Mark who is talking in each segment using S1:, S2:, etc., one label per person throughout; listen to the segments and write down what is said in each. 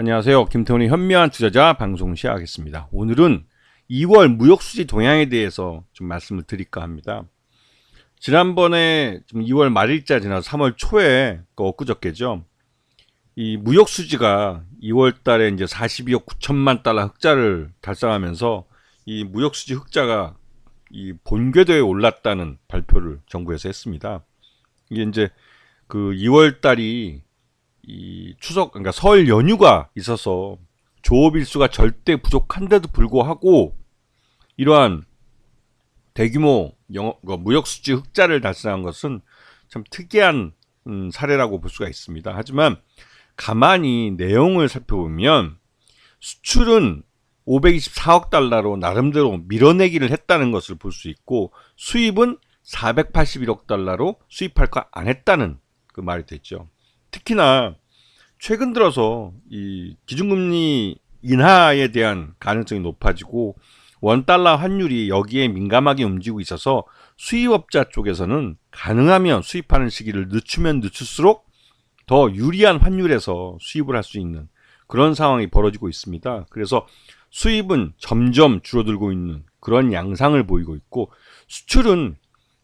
S1: 안녕하세요. 김태훈의 현명한 투자자 방송 시작하겠습니다. 오늘은 2월 무역수지 동향에 대해서 좀 말씀을 드릴까 합니다. 지난번에 좀 2월 말일자 지나서 3월 초에 엊그저께죠. 이 무역수지가 2월 달에 이제 42억 9천만 달러 흑자를 달성하면서 이 무역수지 흑자가 이 본궤도에 올랐다는 발표를 정부에서 했습니다. 이게 이제 그 2월 달이 이 추석, 그러니까 설 연휴가 있어서 조업일수가 절대 부족한데도 불구하고 이러한 대규모 무역수지 흑자를 달성한 것은 참 특이한 사례라고 볼 수가 있습니다. 하지만 가만히 내용을 살펴보면 수출은 524억 달러로 나름대로 밀어내기를 했다는 것을 볼 수 있고, 수입은 481억 달러로 수입할 거 안 했다는 그 말이 됐죠. 특히나 최근 들어서 이 기준금리 인하에 대한 가능성이 높아지고 원달러 환율이 여기에 민감하게 움직이고 있어서 수입업자 쪽에서는 가능하면 수입하는 시기를 늦추면 늦출수록 더 유리한 환율에서 수입을 할 수 있는 그런 상황이 벌어지고 있습니다. 그래서 수입은 점점 줄어들고 있는 그런 양상을 보이고 있고, 수출은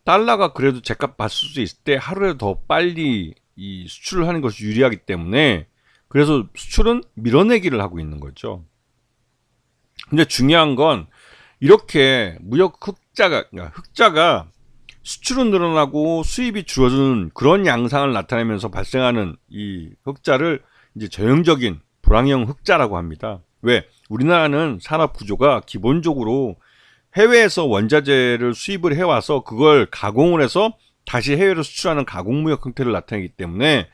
S1: 달러가 그래도 제값 받을 수 있을 때 하루에 더 빨리 이 수출을 하는 것이 유리하기 때문에 그래서 수출은 밀어내기를 하고 있는 거죠. 근데 중요한 건 이렇게 무역 흑자가 수출은 늘어나고 수입이 줄어드는 그런 양상을 나타내면서 발생하는 이 흑자를 이제 전형적인 불황형 흑자라고 합니다. 왜? 우리나라는 산업 구조가 기본적으로 해외에서 원자재를 수입을 해와서 그걸 가공을 해서 다시 해외로 수출하는 가공무역 형태를 나타내기 때문에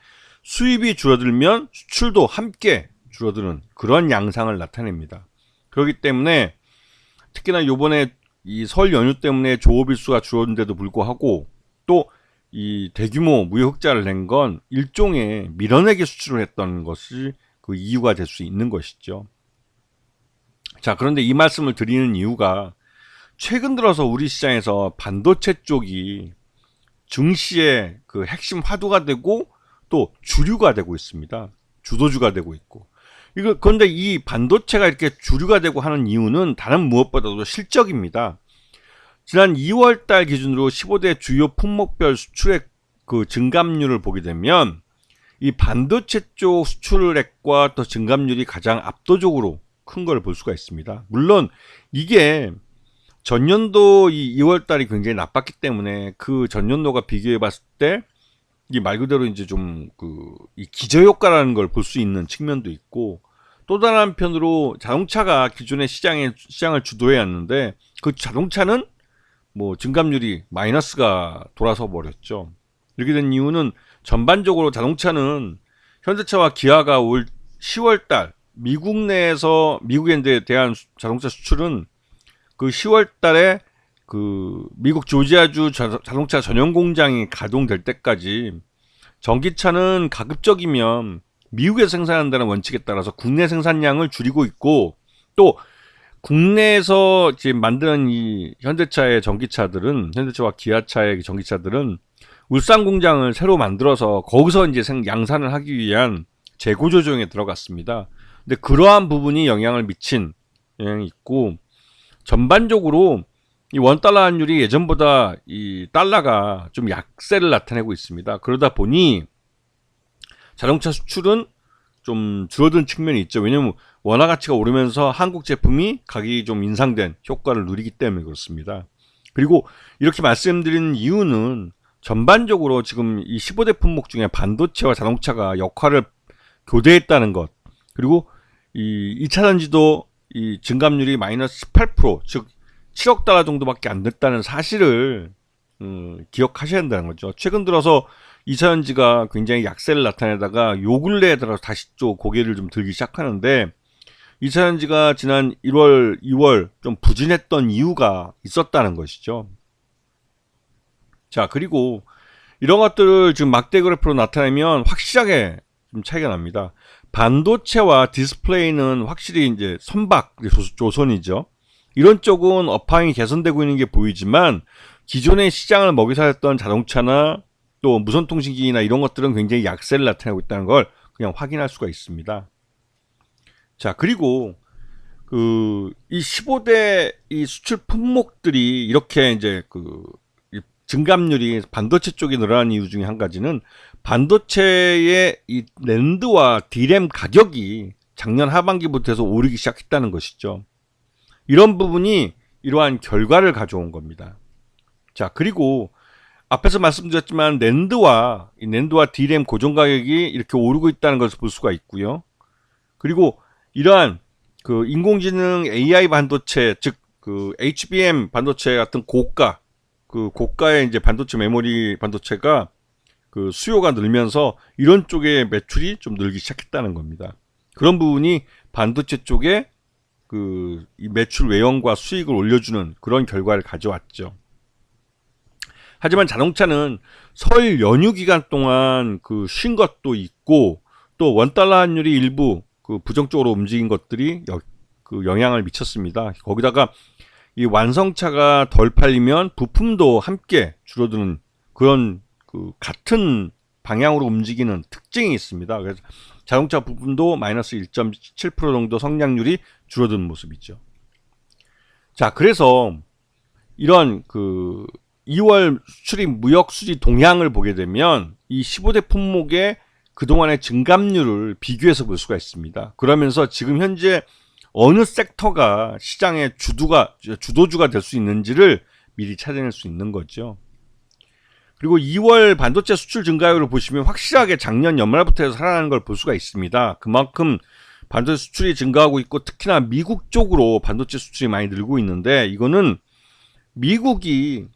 S1: 수입이 줄어들면 수출도 함께 줄어드는 그런 양상을 나타냅니다. 그렇기 때문에 특히나 요번에 이 설 연휴 때문에 조업일수가 줄었는데도 불구하고 또 이 대규모 무역 흑자를 낸 건 일종의 밀어내기 수출을 했던 것이 그 이유가 될 수 있는 것이죠. 자, 그런데 이 말씀을 드리는 이유가 최근 들어서 우리 시장에서 반도체 쪽이 증시의 그 핵심 화두가 되고 또 주류가 되고 있습니다. 주도주가 되고 있고. 그런데 이 반도체가 이렇게 주류가 되고 하는 이유는 다른 무엇보다도 실적입니다. 지난 2월 달 기준으로 15대 주요 품목별 수출액 그 증감률을 보게 되면 이 반도체 쪽 수출액과 또 증감률이 가장 압도적으로 큰 걸 볼 수가 있습니다. 물론 이게 전년도 이 2월 달이 굉장히 나빴기 때문에 그 전년도가 비교해 봤을 때 이 말 그대로 이제 좀 이 기저효과라는 걸 볼 수 있는 측면도 있고, 또 다른 한편으로 자동차가 기존의 시장을 주도해 왔는데 그 자동차는 뭐 증감률이 마이너스가 돌아서 버렸죠. 이렇게 된 이유는 전반적으로 자동차는 현대차와 기아가 올 10월 달 미국에 대한 자동차 수출은 그 10월 달에 그 미국 조지아주 자동차 전용 공장이 가동될 때까지 전기차는 가급적이면 미국에서 생산한다는 원칙에 따라서 국내 생산량을 줄이고 있고, 또 국내에서 지금 만드는 이 현대차와 기아차의 전기차들은 울산 공장을 새로 만들어서 거기서 이제 양산을 하기 위한 재고 조정에 들어갔습니다. 근데 그러한 부분이 영향을 미친 영향이 있고, 전반적으로 이 원달러 환율이 예전보다 이 달러가 좀 약세를 나타내고 있습니다. 그러다 보니 자동차 수출은 좀 줄어든 측면이 있죠. 왜냐하면 원화 가치가 오르면서 한국 제품이 가격이 좀 인상된 효과를 누리기 때문에 그렇습니다. 그리고 이렇게 말씀드리는 이유는 전반적으로 지금 이 15대 품목 중에 반도체와 자동차가 역할을 교대했다는 것, 그리고 이 2차 전지도 이 증감률이 마이너스 18%, 즉 7억 달러 정도밖에 안 됐다는 사실을 기억하셔야 한다는 거죠. 최근 들어서 2차 전지가 굉장히 약세를 나타내다가 요 근래에 들어서 다시 또 고개를 좀 들기 시작하는데, 2차 전지가 지난 1월, 2월 좀 부진했던 이유가 있었다는 것이죠. 자, 그리고 이런 것들을 지금 막대 그래프로 나타내면 확실하게 좀 차이가 납니다. 반도체와 디스플레이는 확실히 이제 선박 조선이죠. 이런 쪽은 업황이 개선되고 있는 게 보이지만 기존의 시장을 먹이 살렸던 자동차나 또 무선통신기나 이런 것들은 굉장히 약세를 나타내고 있다는 걸 그냥 확인할 수가 있습니다. 자, 그리고 이 15대 이 수출 품목들이 이렇게 이제 이 증감률이 반도체 쪽에 늘어난 이유 중에 한 가지는 반도체의 이 낸드와 D램 가격이 작년 하반기부터 해서 오르기 시작했다는 것이죠. 이런 부분이 이러한 결과를 가져온 겁니다. 자, 그리고 앞에서 말씀드렸지만 낸드와 D램 고정 가격이 이렇게 오르고 있다는 것을 볼 수가 있고요. 그리고 이러한 인공지능 AI 반도체, 즉 HBM 반도체 같은 고가의 이제 반도체 메모리 반도체가 수요가 늘면서 이런 쪽의 매출이 좀 늘기 시작했다는 겁니다. 그런 부분이 반도체 쪽에 이 매출 외형과 수익을 올려주는 그런 결과를 가져왔죠. 하지만 자동차는 설 연휴 기간 동안 쉰 것도 있고 또 원달러 환율이 일부 부정적으로 움직인 것들이 영향을 미쳤습니다. 거기다가 이 완성차가 덜 팔리면 부품도 함께 줄어드는 그런 같은 방향으로 움직이는 특징이 있습니다. 그래서 자동차 부품도 마이너스 1.7% 정도 성장률이 줄어드는 모습이죠. 자, 그래서 이런 2월 수출입 무역 수지 동향을 보게 되면 이 15대 품목의 그동안의 증감률을 비교해서 볼 수가 있습니다. 그러면서 지금 현재 어느 섹터가 시장의 주도주가 될 수 있는지를 미리 찾아낼 수 있는 거죠. 그리고 2월 반도체 수출 증가율을 보시면 확실하게 작년 연말부터 해서 살아나는 걸 볼 수가 있습니다. 그만큼 반도체 수출이 증가하고 있고 특히나 미국 쪽으로 반도체 수출이 많이 늘고 있는데 이거는 미국이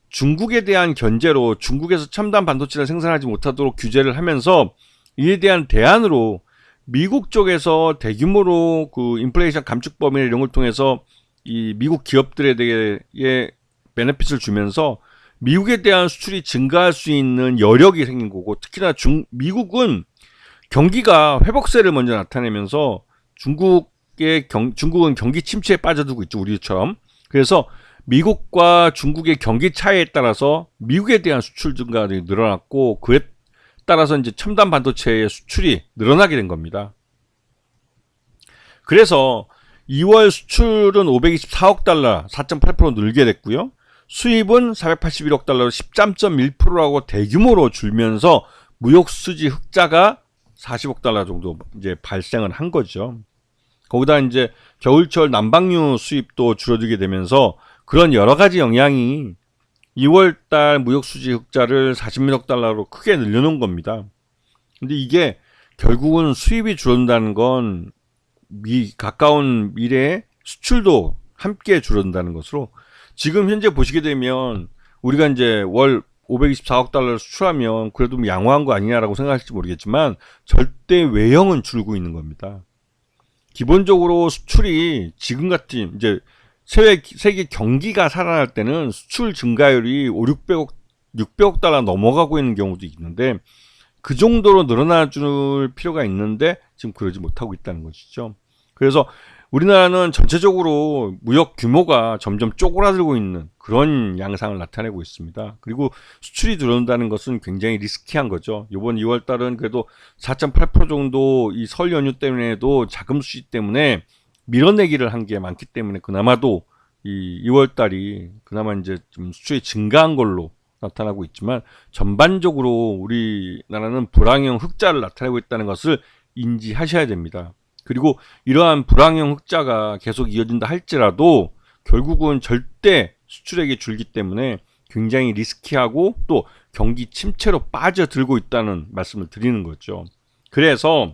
S1: 중국에 대한 견제로 중국에서 첨단 반도체를 생산하지 못하도록 규제를 하면서 이에 대한 대안으로 미국 쪽에서 대규모로 인플레이션 감축법이나 이런 걸 통해서 이 미국 기업들에 대해 베네핏을 주면서 미국에 대한 수출이 증가할 수 있는 여력이 생긴 거고 특히나 미국은 경기가 회복세를 먼저 나타내면서 중국은 경기 침체에 빠져들고 있죠. 우리처럼. 그래서 미국과 중국의 경기 차이에 따라서 미국에 대한 수출 증가가 늘어났고 그에 따라서 이제 첨단 반도체의 수출이 늘어나게 된 겁니다. 그래서 2월 수출은 524억 달러, 4.8% 늘게 됐고요. 수입은 481억 달러로 13.1%라고 대규모로 줄면서 무역 수지 흑자가 40억 달러 정도 이제 발생을 한 거죠. 거기다 이제 겨울철 난방유 수입도 줄어들게 되면서 그런 여러 가지 영향이 2월달 무역수지 흑자를 40억 달러로 크게 늘려놓은 겁니다. 근데 이게 결국은 수입이 줄어든다는 건 가까운 미래에 수출도 함께 줄어든다는 것으로 지금 현재 보시게 되면 우리가 이제 월 524억 달러를 수출하면 그래도 양호한 거 아니냐라고 생각할지 모르겠지만 절대 외형은 줄고 있는 겁니다. 기본적으로 수출이 지금 같은 이제 세계 경기가 살아날 때는 수출 증가율이 600억 달러 넘어가고 있는 경우도 있는데 그 정도로 늘어나줄 필요가 있는데 지금 그러지 못하고 있다는 것이죠. 그래서 우리나라는 전체적으로 무역 규모가 점점 쪼그라들고 있는 그런 양상을 나타내고 있습니다. 그리고 수출이 들어온다는 것은 굉장히 리스키한 거죠. 이번 2월 달은 그래도 4.8% 정도 이 설 연휴 때문에도 자금 수지 때문에 밀어내기를 한 게 많기 때문에 그나마도 이 2월 달이 그나마 이제 좀 수출이 증가한 걸로 나타나고 있지만 전반적으로 우리나라는 불황형 흑자를 나타내고 있다는 것을 인지하셔야 됩니다. 그리고 이러한 불황형 흑자가 계속 이어진다 할지라도 결국은 절대 수출액이 줄기 때문에 굉장히 리스키하고 또 경기 침체로 빠져들고 있다는 말씀을 드리는 거죠. 그래서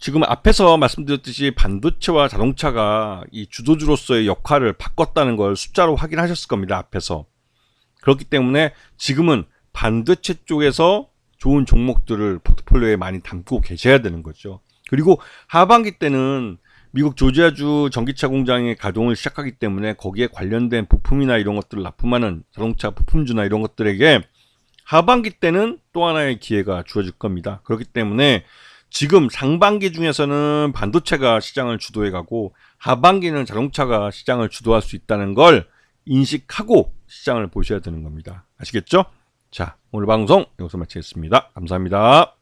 S1: 지금 앞에서 말씀드렸듯이 반도체와 자동차가 이 주도주로서의 역할을 바꿨다는 걸 숫자로 확인하셨을 겁니다. 앞에서. 그렇기 때문에 지금은 반도체 쪽에서 좋은 종목들을 포트폴리오에 많이 담고 계셔야 되는 거죠. 그리고 하반기 때는 미국 조지아주 전기차 공장의 가동을 시작하기 때문에 거기에 관련된 부품이나 이런 것들을 납품하는 자동차 부품주나 이런 것들에게 하반기 때는 또 하나의 기회가 주어질 겁니다. 그렇기 때문에 지금 상반기 중에서는 반도체가 시장을 주도해가고 하반기는 자동차가 시장을 주도할 수 있다는 걸 인식하고 시장을 보셔야 되는 겁니다. 아시겠죠? 자, 오늘 방송 여기서 마치겠습니다. 감사합니다.